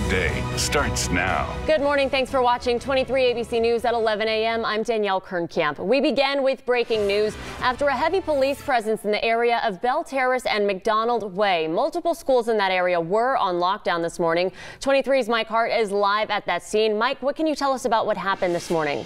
day starts now. Good morning. Thanks for watching 23 ABC News at 11 a.m. I'm Danielle Kernkamp. We begin with breaking news. After a heavy police presence in the area of Bell Terrace and McDonald Way, multiple schools in that area were on lockdown this morning. 23's Mike Hart is live at that scene. Mike, what can you tell us about what happened this morning?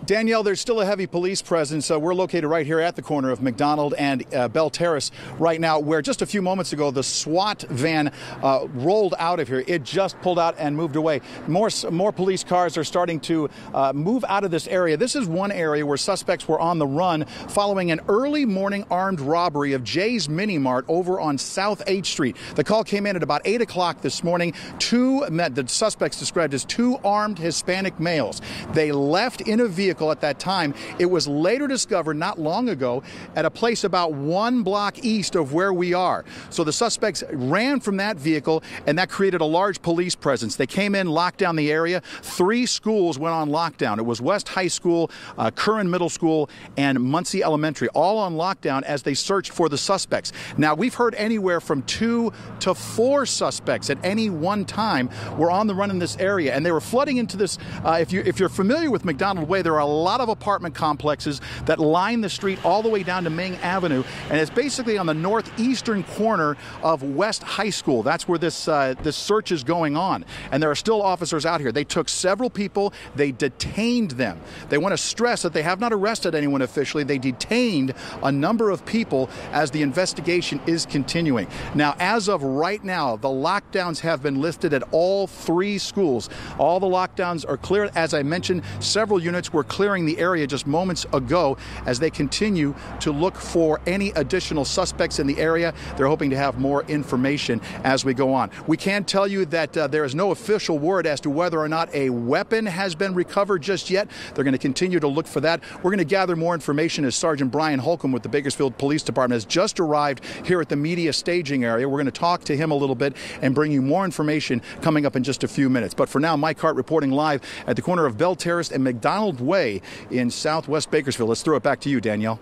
Danielle, there's still a heavy police presence. We're located right here at the corner of McDonald and Bell Terrace right now, where just a few moments ago the SWAT van rolled out of here. It just pulled out and moved away. More police cars are starting to move out of this area. This is one area where suspects were on the run following an early morning armed robbery of Jay's Mini Mart over on South 8th Street. The call came in at about 8 o'clock this morning. The suspects described as two armed Hispanic males. They left in a vehicle at that time. It was later discovered not long ago at a place about 1 block east of where we are. So the suspects ran from that vehicle, and that created a large police presence. They came in, locked down the area. 3 schools went on lockdown. It was West High School, Curran Middle School, and Muncie Elementary, all on lockdown as they searched for the suspects. Now, we've heard anywhere from 2 to 4 suspects at any one time were on the run in this area, and they were flooding into this. If you're familiar with McDonald Way, there are a lot of apartment complexes that line the street all the way down to Ming Avenue, and it's basically on the northeastern corner of West High School. That's where this search is going on, and there are still officers out here. They took several people. They detained them. They want to stress that they have not arrested anyone officially. They detained a number of people as the investigation is continuing. Now, as of right now, the lockdowns have been lifted at all 3 schools. All the lockdowns are clear. As I mentioned, several units were clearing the area just moments ago as they continue to look for any additional suspects in the area. They're hoping to have more information as we go on. We can tell you that there is no official word as to whether or not a weapon has been recovered just yet. They're going to continue to look for that. We're going to gather more information as Sergeant Brian Holcomb with the Bakersfield Police Department has just arrived here at the media staging area. We're going to talk to him a little bit and bring you more information coming up in just a few minutes. But for now, Mike Hart reporting live at the corner of Bell Terrace and McDonald Way in Southwest Bakersfield. Let's throw it back to you, Danielle.